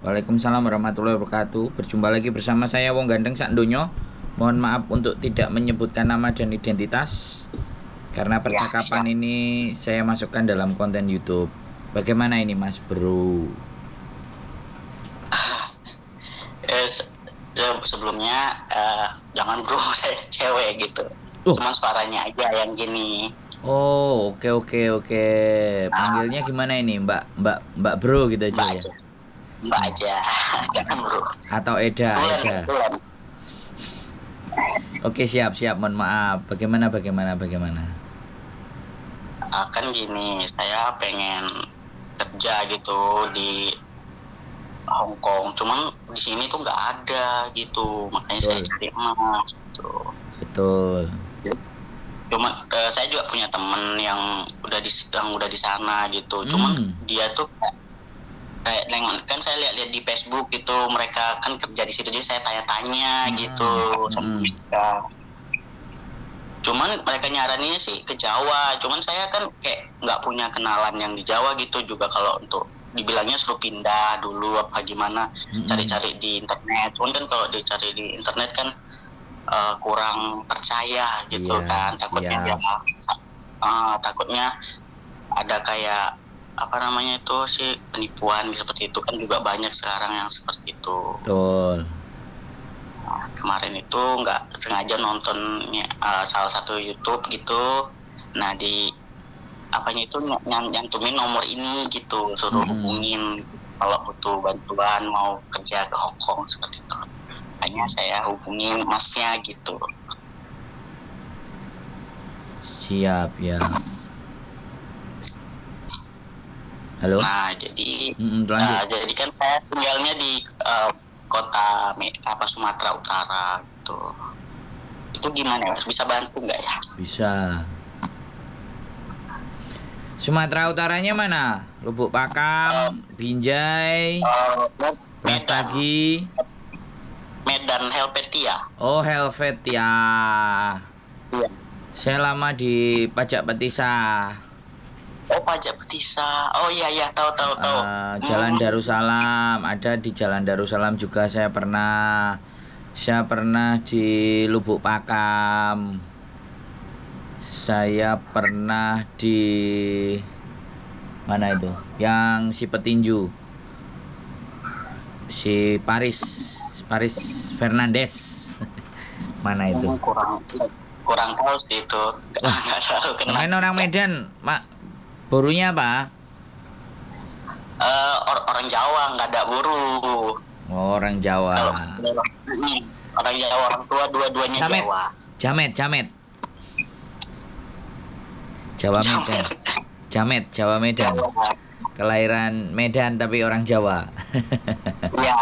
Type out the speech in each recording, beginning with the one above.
Waalaikumsalam warahmatullahi wabarakatuh. Berjumpa lagi bersama saya Wong Gandeng sak Ndonyo. Mohon maaf untuk tidak menyebutkan nama dan identitas karena percakapan ini saya masukkan dalam konten YouTube. Bagaimana ini Mas Bro? Sebelumnya jangan bro, saya cewek gitu. Cuman suaranya aja yang gini. Oh, oke. Panggilnya gimana ini? Mbak Bro gitu aja ya. Mbak aja, jangan bro. Atau Eda. Oke, siap. Mohon maaf. Bagaimana? Kan gini, saya pengen kerja gitu di Hong Kong, cuman di sini tuh nggak ada gitu, makanya saya cari emas gitu. Betul. Cuman saya juga punya temen yang udah di sana gitu, cuman dia tuh kayak kan saya lihat di Facebook gitu, mereka kan kerja di situ, jadi saya tanya-tanya gitu sama mereka. Cuman mereka nyaraninnya sih ke Jawa, cuman saya kan kayak nggak punya kenalan yang di Jawa gitu juga. Kalau untuk dibilangnya suruh pindah dulu apa gimana, cari-cari di internet. Cuman kan kalau dicari di internet kan kurang percaya gitu kan, takutnya ada kayak apa namanya itu sih, penipuan seperti itu kan juga banyak sekarang yang seperti itu. Betul. Kemarin itu nggak sengaja nonton salah satu YouTube gitu, nah di apanya itu nyantumin nomor ini gitu, suruh hubungin kalau butuh bantuan mau kerja ke Hong Kong seperti itu. Hanya saya hubungin masnya gitu. Siap ya. Halo. Nah jadi jadi kan saya tinggalnya di kota Sumatera Utara gitu. Itu gimana ya? Bisa bantu nggak ya? Bisa. Sumatera Utaranya mana? Lubuk Pakam, Binjai, Brastagi, Medan, Helvetia. Oh, Helvetia. Iya. Saya lama di Pajak Petisa. Oh, Pajak Petisa. Oh iya, tahu. Jalan Darussalam, ada di Jalan Darussalam juga saya pernah. Saya pernah di Lubuk Pakam. Saya pernah di mana itu? Yang si petinju. Si Paris Fernandes. Mana itu? Kurang tahu sih itu. Enggak tahu kenapa. Main orang Medan, Mak. Burunya apa? Orang Jawa, nggak ada buru. Oh, orang Jawa. Orang Jawa, orang tua dua-duanya Jawa. Jamet. Jawa Medan. Kelahiran Medan tapi orang Jawa. Iya,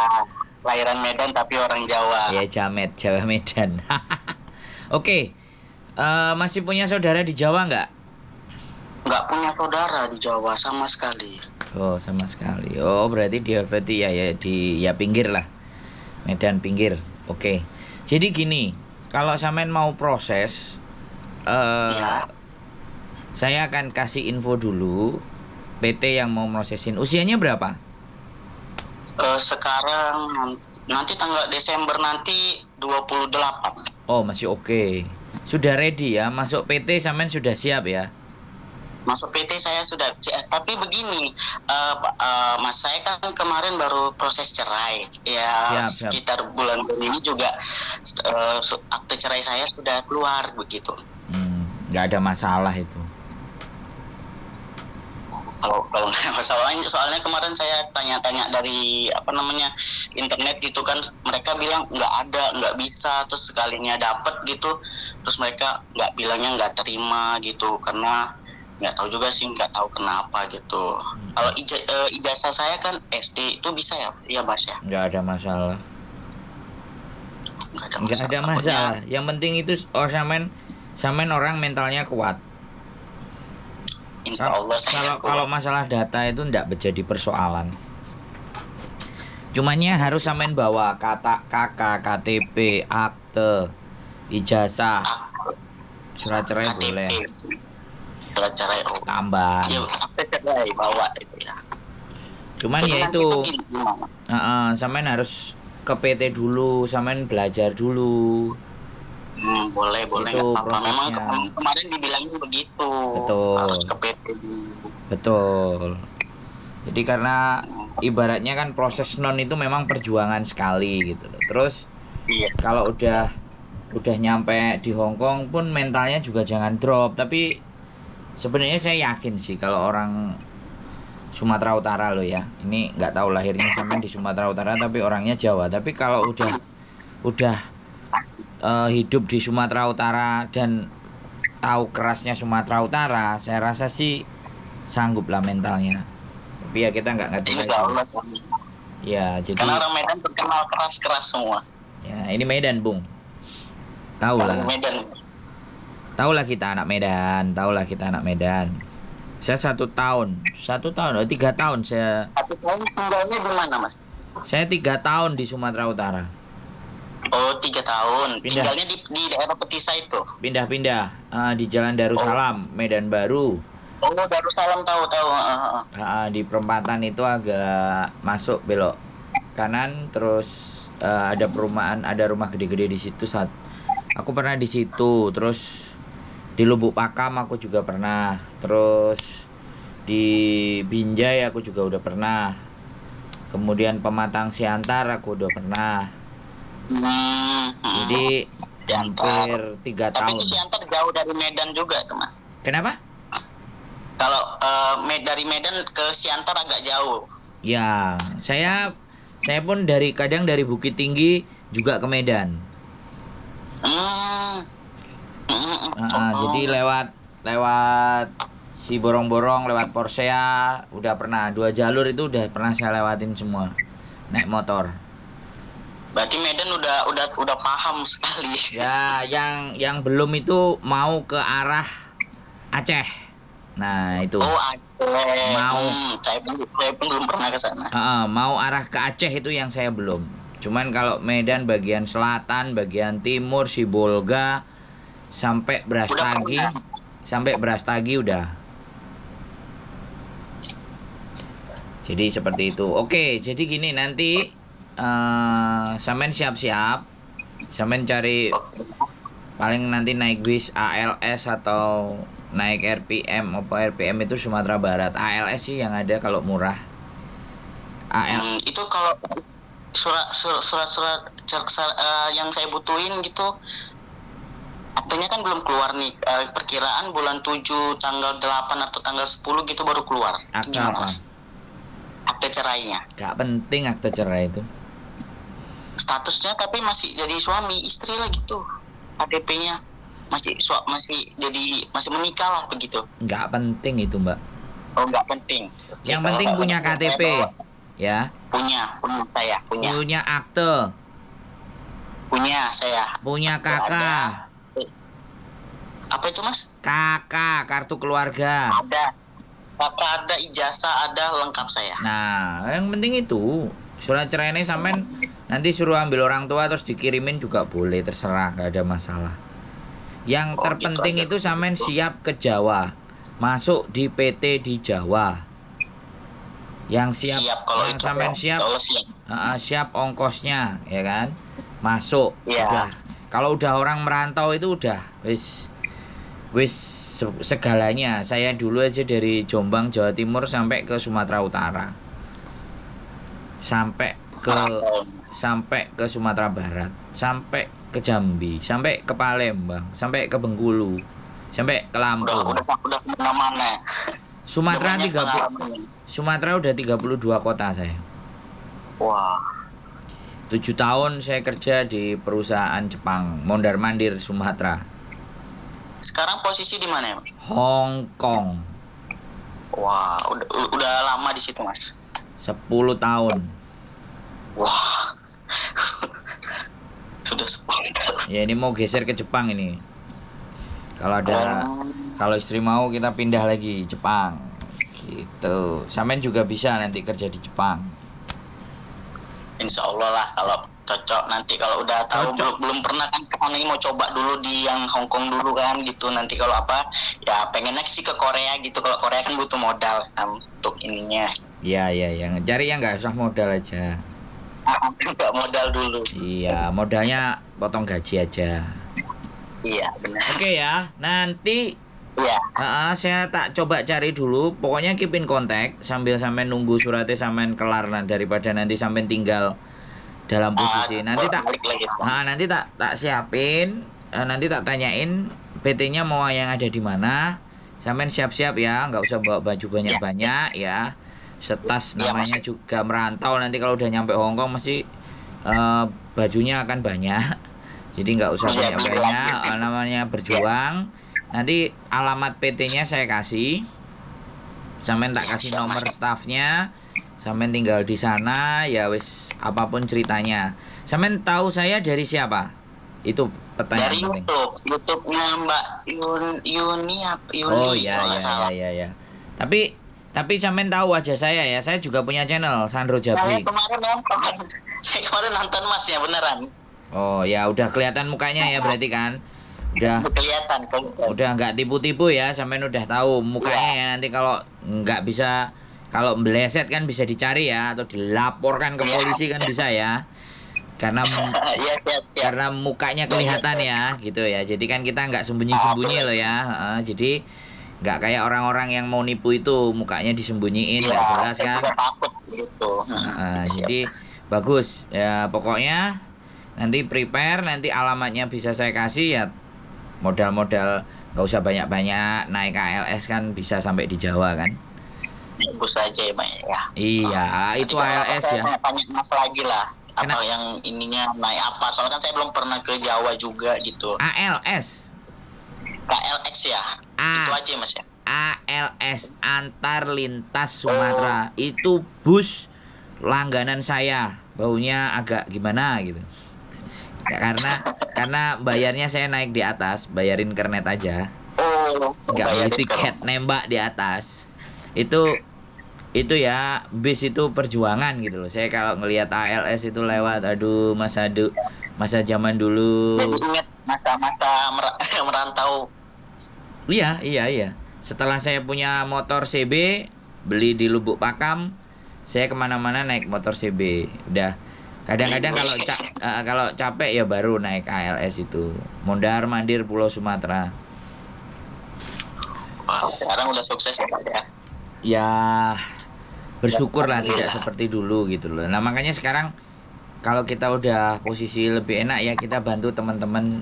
kelahiran Medan tapi orang Jawa. Ya, Jamet, Jawa Medan. Oke. Masih punya saudara di Jawa nggak? Nggak punya saudara di Jawa sama sekali. Oh, sama sekali. Oh, berarti di Helvetia ya, di pinggir lah. Medan pinggir. Oke. Jadi gini, kalau sampean mau proses saya akan kasih info dulu PT yang mau prosesin. Usianya berapa? Sekarang nanti tanggal Desember nanti 28. Oh, masih oke. Sudah ready ya, masuk PT sampean sudah siap ya? Masuk PT saya sudah, tapi begini, Mas, saya kan kemarin baru proses cerai ya. Siap. Sekitar bulan ini juga akte cerai saya sudah keluar begitu. Nggak ada masalah itu. Kalau nggak masalahnya, soalnya kemarin saya tanya-tanya dari internet gitu kan, mereka bilang nggak bisa, terus sekalinya dapat gitu, terus mereka bilangnya nggak terima gitu, karena nggak tahu juga sih, nggak tahu kenapa gitu. Kalau ijazah saya kan SD itu bisa ya Mas ya? Nggak ada masalah. Nggak ada masalah. Yang penting itu sampean orang mentalnya kuat. Insya Allah kalau masalah data itu nggak menjadi persoalan. Cumannya harus sampean bawa KK, KTP, akte, ijazah, surat cerai boleh. Surat cerai tambah. Akte cerai bawa itu ya. Cuman Jadi ya nanti itu, gimana? sampean harus ke PT dulu, sampean belajar dulu. Boleh Itu nggak apa-apa. Memang prosesnya. kemarin dibilangin begitu, harus Betul, ke PT dulu. betul. Jadi karena ibaratnya kan proses non itu memang perjuangan sekali gitu loh. Terus Iya. kalau udah nyampe di Hong Kong pun mentalnya juga jangan drop. Tapi sebenarnya saya yakin sih kalau orang Sumatera Utara loh ya. Ini nggak tahu lahirnya sampai di Sumatera Utara tapi orangnya Jawa. Tapi kalau udah hidup di Sumatera Utara dan tahu kerasnya Sumatera Utara, saya rasa sih sanggup lah mentalnya. Tapi ya kita nggak ngerti Insya lagi. Allah. Ya jadi Karena orang Medan terkenal keras-keras semua. ya ini Medan Bung. Tahu Orang lah. Medan. Tahulah kita anak Medan, tahulah kita anak Medan. Saya 1 tahun, 3 tahun Tapi saya tinggalnya di mana, Mas? saya 3 tahun di Sumatera Utara. Oh, 3 tahun. Pindah. Tinggalnya di daerah Petisa itu. Pindah-pindah di Jalan Darussalam, Medan Baru. Oh, Darussalam tahu. Di perempatan itu agak masuk belok kanan, terus ada perumahan, ada rumah gede-gede di situ. Aku pernah di situ, terus di Lubuk Pakam aku juga pernah, terus di Binjai aku juga udah pernah, kemudian Pematang Siantar aku udah pernah. Jadi hampir 3 Tapi tahun. itu Siantar jauh dari Medan juga, teman. Kenapa? Kalau dari Medan ke Siantar agak jauh. Ya, saya pun kadang dari Bukit Tinggi juga ke Medan. Jadi lewat si Borong-Borong, lewat Porsea udah pernah, 2 jalur itu udah pernah saya lewatin semua naik motor. Berarti Medan udah paham sekali. Ya, yang belum itu mau ke arah Aceh. Nah itu Oh, Aceh. Mau. Saya pun belum pernah ke sana. Mau arah ke Aceh itu yang saya belum. Cuman kalau Medan bagian selatan, bagian timur, Sibolga sampai Brastagi udah. Jadi seperti itu. Oke, jadi gini nanti sampean siap-siap. Sampean cari paling nanti naik bis ALS atau naik RPM. RPM itu Sumatera Barat. ALS sih yang ada kalau murah. Itu kalau surat yang saya butuhin gitu, aktenya kan belum keluar nih. Perkiraan bulan 7 tanggal 8 atau tanggal 10 gitu baru keluar. Akte apa? Akte cerainya. Gak penting akte cerai itu. Statusnya tapi masih jadi suami istri lah gitu. KTP-nya masih menikah lah begitu. Gak penting itu, Mbak. Oh, nggak penting. Yang penting punya KTP. Ya. Punya saya. Punya akte. Punya saya. Punya KK. Apa itu, Mas? KK, kartu keluarga. Ada. Kakak ada, ijazah ada, lengkap saya. Nah, yang penting itu surat cerai ini sampean nanti suruh ambil orang tua terus dikirimin juga boleh, terserah, nggak ada masalah. Yang terpenting gitu itu sampean siap ke Jawa, masuk di PT di Jawa. Yang yang sampean siap ongkosnya, ya kan? Masuk. Ya. Udah. Kalau udah orang merantau itu udah wis segalanya. Saya dulu aja dari Jombang Jawa Timur sampai ke Sumatera Utara, sampai ke Sumatera Barat, sampai ke Jambi, sampai ke Palembang, sampai ke Bengkulu, sampai ke Lampung. Udah kemana-mana. Sumatera udah 32 kota saya. Wah. 7 tahun saya kerja di perusahaan Jepang, mondar-mandir Sumatera. Sekarang posisi di mana ya, Mas? Hong Kong. Wah, udah lama di situ, Mas. 10 tahun. Wah. Sudah 10 tahun. Ya ini mau geser ke Jepang ini. Kalau istri mau kita pindah lagi Jepang. Gitu. Sampean juga bisa nanti kerja di Jepang. Insya Allah lah kalau cocok. Nanti kalau udah tahu belum pernah kan kemana ini, mau coba dulu di yang Hong Kong dulu kan gitu. Nanti kalau apa ya pengennya sih ke Korea gitu. Kalau Korea kan butuh modal kan untuk ininya. Iya, iya, yang cari yang nggak usah modal aja. Nggak modal dulu. Iya, modalnya potong gaji aja. Iya benar. Oke ya, nanti Iya. saya tak coba cari dulu. Pokoknya keep in contact sambil sampai nunggu suratnya sampai kelar, nah, daripada nanti sampai tinggal dalam posisi. Nanti tak balik lagi. nanti tak siapin, nanti tak tanyain PT-nya mau yang ada di mana. Sampai siap-siap ya, nggak usah bawa baju banyak-banyak ya. Setas Iya, namanya Mas. juga merantau, nanti kalau udah nyampe Hong Kong mesti bajunya akan banyak. Jadi nggak usah Iya, banyak-banyak, iya. namanya berjuang. Nanti alamat PT-nya saya kasih. Sampai tak kasih Siap, nomor Mas. staffnya. Sampai tinggal di sana ya wis apapun ceritanya. Sampai tahu saya dari siapa? Itu pertanyaan Dari penting. YouTube-nya Mbak Yuni apa? Yuli, Oh ya kalau nggak ya salah. ya. Tapi sampean tahu wajah saya ya. Saya juga punya channel Sandro Saya Jabri. kemarin nonton. Saya kemarin nonton Mas ya beneran. Oh ya udah kelihatan mukanya ya berarti kan. Udah Kelihatan kok. udah nggak tipu-tipu ya, sampean udah tahu mukanya ya. Nanti kalau nggak bisa, kalau meleset kan bisa dicari ya, atau dilaporkan ke Iya, polisi kan iya. bisa ya. Karena Iya, siap. karena mukanya kelihatan ya gitu ya, jadi kan kita nggak sembunyi-sembunyi loh ya. Jadi nggak kayak orang-orang yang mau nipu itu mukanya disembunyiin nggak jelas Saya kan. juga takut gitu. Siap. Jadi bagus ya, pokoknya nanti prepare, nanti alamatnya bisa saya kasih ya. Modal-modal nggak usah banyak-banyak, naik KLS kan bisa sampai di Jawa kan. Bus aja ya Pak ya. Iya itu ALS ya. Saya tanya Mas lagi lah. Apa Kena- yang ininya naik apa? Soalnya kan saya belum pernah ke Jawa juga gitu. ALS KLX ya. A- Itu aja Mas ya. ALS antar lintas Sumatera. Itu bus langganan saya, baunya agak gimana gitu ya, karena bayarnya saya naik di atas, bayarin kernet aja, Oh, nggak beli bayarin tiket, nembak di atas. Itu ya, bis itu perjuangan gitu loh. Saya kalau ngelihat ALS itu lewat, aduh masa zaman dulu. Jadi ingat masa-masa merantau. Iya. Setelah saya punya motor CB, beli di Lubuk Pakam, saya kemana-mana naik motor CB. Udah. Kadang-kadang kalau capek ya baru naik ALS itu. Mondar mandir Pulau Sumatera. Wah, sekarang udah sukses ya Pak ya. Ya bersyukurlah tidak seperti dulu gitu loh. Nah makanya sekarang kalau kita udah posisi lebih enak ya, kita bantu teman-teman,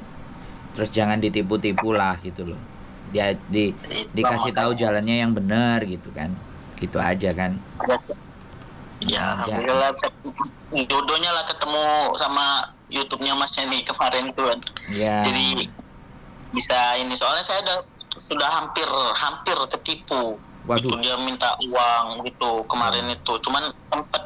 terus jangan ditipu-tipu lah gitu loh. Dia dikasih tahu jalannya yang benar gitu kan. Gitu aja kan. Ya, alhamdulillah jodohnya lah ketemu sama YouTube-nya Masnya nih kemarin itu kan. Ya. Jadi bisa ini, soalnya saya sudah hampir ketipu. Waduh. Itu dia minta uang gitu kemarin itu. Cuman sempet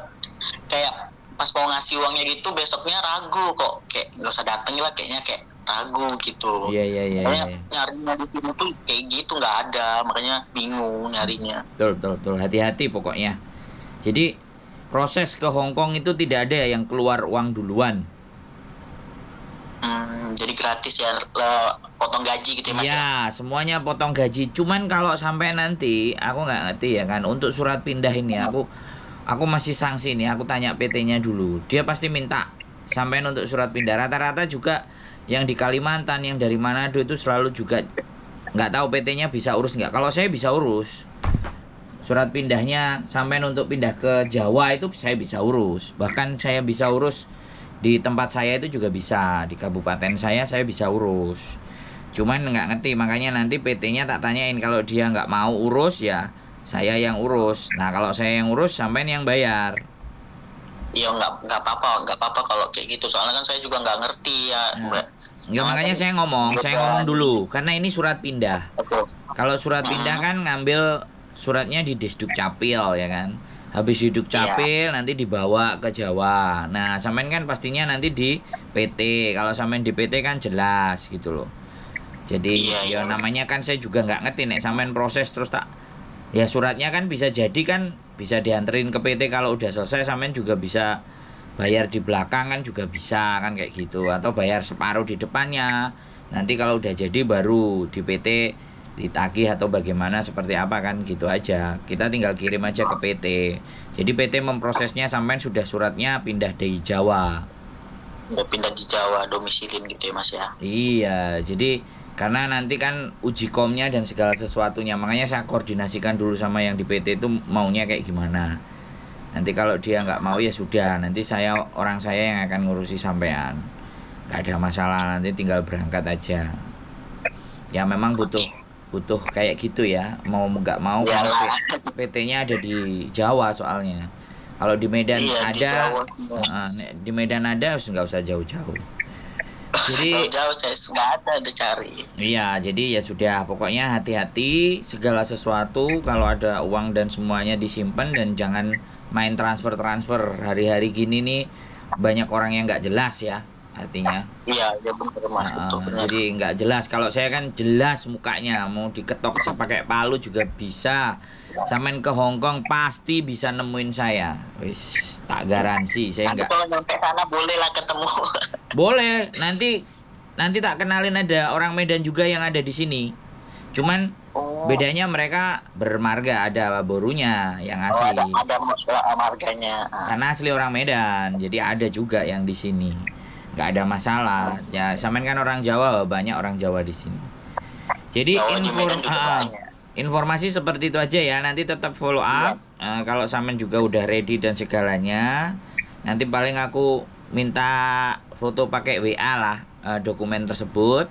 kayak pas mau ngasih uangnya gitu besoknya ragu kok, kayak nggak usah dateng lah, kayaknya kayak ragu gitu. Iya. Nyarinya di sini tuh kayak gitu nggak ada, makanya bingung nyarinya. Betul. Hati-hati pokoknya. Jadi proses ke Hong Kong itu tidak ada yang keluar uang duluan. Jadi gratis ya, potong gaji gitu ya Mas ya? Ya, semuanya potong gaji. Cuman kalau sampai nanti, aku nggak ngerti ya kan, untuk surat pindah ini aku masih sanksi nih. Aku tanya PT-nya dulu. Dia pasti minta sampai untuk surat pindah. Rata-rata juga yang di Kalimantan, yang dari Manado itu selalu juga nggak tahu PT-nya bisa urus nggak. Kalau saya bisa urus. Surat pindahnya sampai untuk pindah ke Jawa itu saya bisa urus. Bahkan saya bisa urus di tempat saya itu juga bisa. Di kabupaten saya bisa urus. Cuman nggak ngerti, makanya nanti PT-nya tak tanyain. Kalau dia nggak mau urus ya saya yang urus. Nah kalau saya yang urus sampean yang bayar. Iya, nggak apa-apa kalau kayak gitu. Soalnya kan saya juga nggak ngerti ya. Nggak, makanya saya ngomong dulu. Karena ini surat pindah. Kalau surat pindah kan ngambil suratnya di Disduk Capil ya kan. Habis di Dukcapil nanti dibawa ke Jawa. Nah, sampean kan pastinya nanti di PT. Kalau sampean di PT kan jelas gitu loh. Jadi ya namanya kan saya juga nggak ngerti nek sampean proses terus tak. Ya suratnya kan bisa jadi kan bisa dianterin ke PT, kalau udah selesai sampean juga bisa bayar di belakang kan juga bisa kan kayak gitu, atau bayar separuh di depannya. Nanti kalau udah jadi baru di PT ditagih atau bagaimana seperti apa kan gitu aja. Kita tinggal kirim aja ke PT. Jadi PT memprosesnya sampai sudah suratnya pindah dari Jawa. Udah pindah di Jawa, domisilin gitu ya Mas ya. Iya, jadi karena nanti kan uji komnya dan segala sesuatunya, makanya saya koordinasikan dulu sama yang di PT itu maunya kayak gimana. Nanti kalau dia nggak mau ya sudah, nanti orang saya yang akan ngurusi sampean. Nggak ada masalah, nanti tinggal berangkat aja. Ya memang butuh kayak gitu ya, mau nggak mau karena PT-nya ada di Jawa soalnya. Kalau di Medan ada, di Medan ada, nggak usah jauh-jauh. Jadi jauh saya nggak ada cari. Iya, jadi ya sudah, pokoknya hati-hati segala sesuatu, kalau ada uang dan semuanya disimpan dan jangan main transfer hari-hari gini nih banyak orang yang nggak jelas ya artinya. Iya, ya benar Mas, itu benar. Jadi nggak jelas. Kalau saya kan jelas mukanya, mau diketok pakai palu juga bisa. Sampean ke Hong Kong pasti bisa nemuin saya. Wis, tak garansi saya nggak. Kalau nyampe sana boleh lah ketemu. Boleh, nanti tak kenalin, ada orang Medan juga yang ada di sini. Cuman bedanya mereka bermarga, ada borunya yang asli. Ada marganya. Karena asli orang Medan, jadi ada juga yang di sini. Nggak ada masalah. Ya, sampean kan orang Jawa, banyak orang Jawa di sini. Jadi informasi seperti itu aja ya. Nanti tetap follow up. Kalau sampean juga udah ready dan segalanya, nanti paling aku minta foto pakai WA lah dokumen tersebut.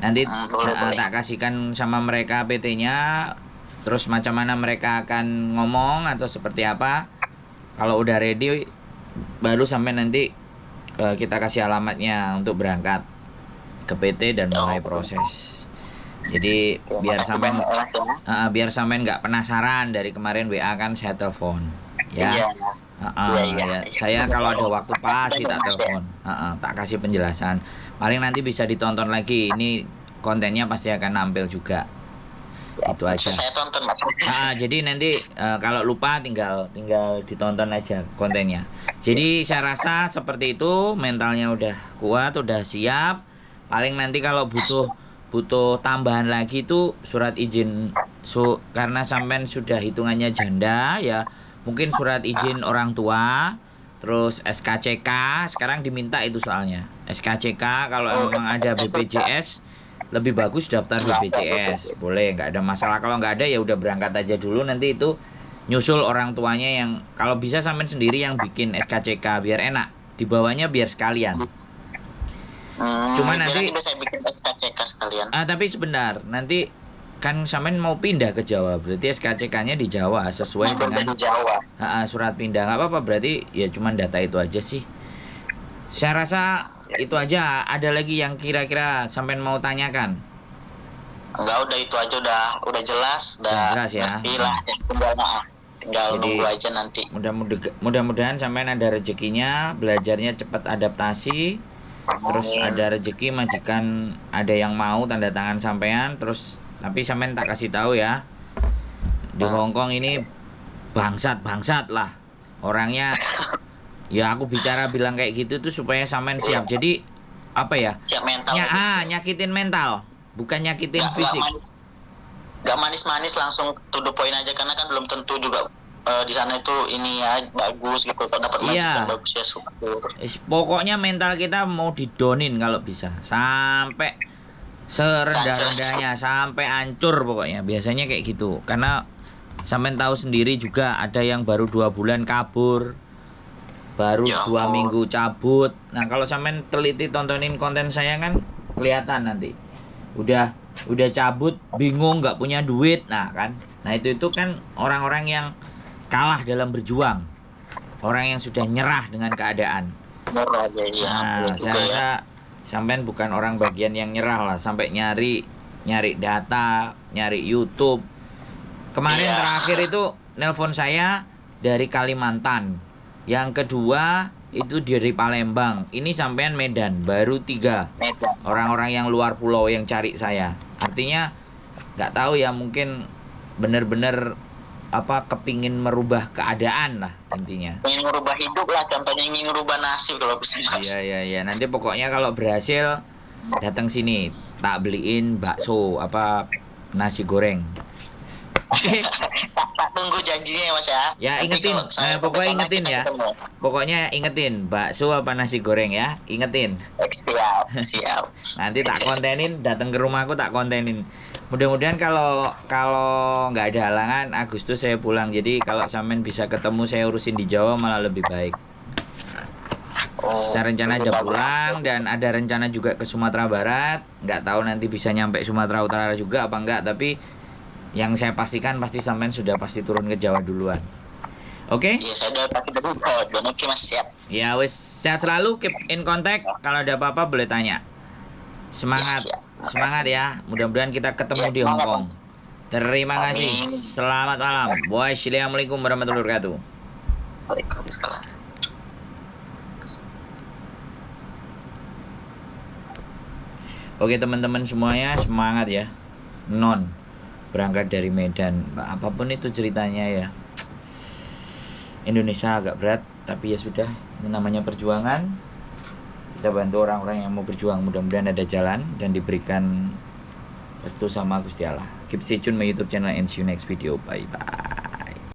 Nanti tak kasihkan sama mereka PT-nya. Terus macam mana mereka akan ngomong atau seperti apa. Kalau udah ready baru sampai nanti kita kasih alamatnya untuk berangkat ke PT dan mulai proses. Jadi biar sampean nggak penasaran, dari kemarin WA kan saya telepon ya. Ya. Saya kalau ada waktu pasti tak telepon, tak kasih penjelasan. Paling nanti bisa ditonton lagi, ini kontennya pasti akan nampil juga. Itu aja. Saya tonton Mas. Jadi nanti kalau lupa tinggal ditonton aja kontennya. Jadi saya rasa seperti itu, mentalnya udah kuat, udah siap. Paling nanti kalau butuh tambahan lagi itu surat izin karena sampean sudah hitungannya janda ya, mungkin surat izin orang tua, terus SKCK sekarang diminta itu soalnya. SKCK kalau memang ada BPJS lebih bagus daftar BPJS, boleh, nggak ada masalah. Kalau nggak ada ya udah berangkat aja dulu, nanti itu nyusul orang tuanya yang kalau bisa sampean sendiri yang bikin SKCK biar enak, dibawanya biar sekalian. Cuma nanti saya bikin SKCK sekalian. Tapi sebentar, nanti kan sampean mau pindah ke Jawa, berarti SKCK-nya di Jawa sesuai dengan Jawa. Surat pindah, nggak apa-apa, berarti ya cuman data itu aja sih. Saya rasa itu aja. Ada lagi yang kira-kira sampean mau tanyakan? Enggak, udah itu aja, udah jelas, jelas ya. Tinggal nunggu aja nanti. Mudah-mudahan sampean ada rezekinya, belajarnya cepat adaptasi. Terus ada rezeki majikan ada yang mau tanda tangan sampean, terus tapi sampean tak kasih tahu ya. Di Hong Kong ini bangsat lah orangnya. Ya aku bilang kayak gitu tuh supaya sampean siap. Jadi apa ya? Siap mental. Nyakitin mental, bukan nyakitin fisik. Gak manis-manis, langsung to the point aja, karena kan belum tentu juga di sana itu ini ya bagus gitu, kalau dapat majikan bagus ya syukur. Pokoknya mental kita mau didonin kalau bisa sampai serendah-rendahnya, sampai hancur pokoknya. Biasanya kayak gitu, karena sampean tahu sendiri juga ada yang baru 2 bulan kabur, baru 2 minggu cabut. Nah kalau sampean teliti tontonin konten saya kan kelihatan nanti udah cabut, bingung, nggak punya duit. Nah itu kan orang-orang yang kalah dalam berjuang, orang yang sudah nyerah dengan keadaan. Nah saya rasa sampean bukan orang bagian yang nyerah lah, sampai nyari data, nyari YouTube. Kemarin terakhir itu nelpon saya dari Kalimantan, yang kedua itu dari Palembang, ini sampean Medan, baru 3 orang-orang yang luar pulau yang cari saya. Artinya nggak tahu ya, mungkin bener-bener kepingin merubah keadaan lah intinya. Ingin merubah hidup lah, contohnya ingin merubah nasib kalau bisa. Iya. Nanti pokoknya kalau berhasil datang sini, tak beliin bakso nasi goreng. Oke. Tak tunggu janjinya ya Mas ya. Ya Nanti ingetin, kalau saya pokoknya Pecona ingetin kita ya. ketemu. Pokoknya ingetin bakso apa nasi goreng ya, ingetin. Siap, siap. Nanti tak kontenin, datang ke rumahku tak kontenin. Mudah-mudahan kalau kalau nggak ada halangan Agustus saya pulang. Jadi kalau sampean bisa ketemu saya urusin di Jawa malah lebih baik. Oh, Saya rencana lebih ada bagus. pulang dan ada rencana juga ke Sumatera Barat. Nggak tahu nanti bisa nyampe Sumatera Utara juga apa enggak, tapi yang saya pastikan pasti sampean sudah pasti turun ke Jawa duluan. Oke? Iya, saya udah pakai dulu. Dan oke Mas, siap. Ya wis, sehat selalu, keep in contact. Kalau ada apa-apa boleh tanya. Semangat, Ya, siap. semangat ya. Mudah-mudahan kita ketemu Ya, di Hong semangat, Kong. Terima kasih. Amin. Selamat malam. Wassalamualaikum warahmatullahi wabarakatuh. Waalaikumsalam. Oke teman-teman semuanya, semangat ya. Non berangkat dari Medan, apapun itu ceritanya ya. Indonesia agak berat, tapi ya sudah, ini namanya perjuangan. Kita bantu orang-orang yang mau berjuang, mudah-mudahan ada jalan dan diberikan restu sama Gusti Allah. Keep stay tune my YouTube channel and see you next video. Bye bye.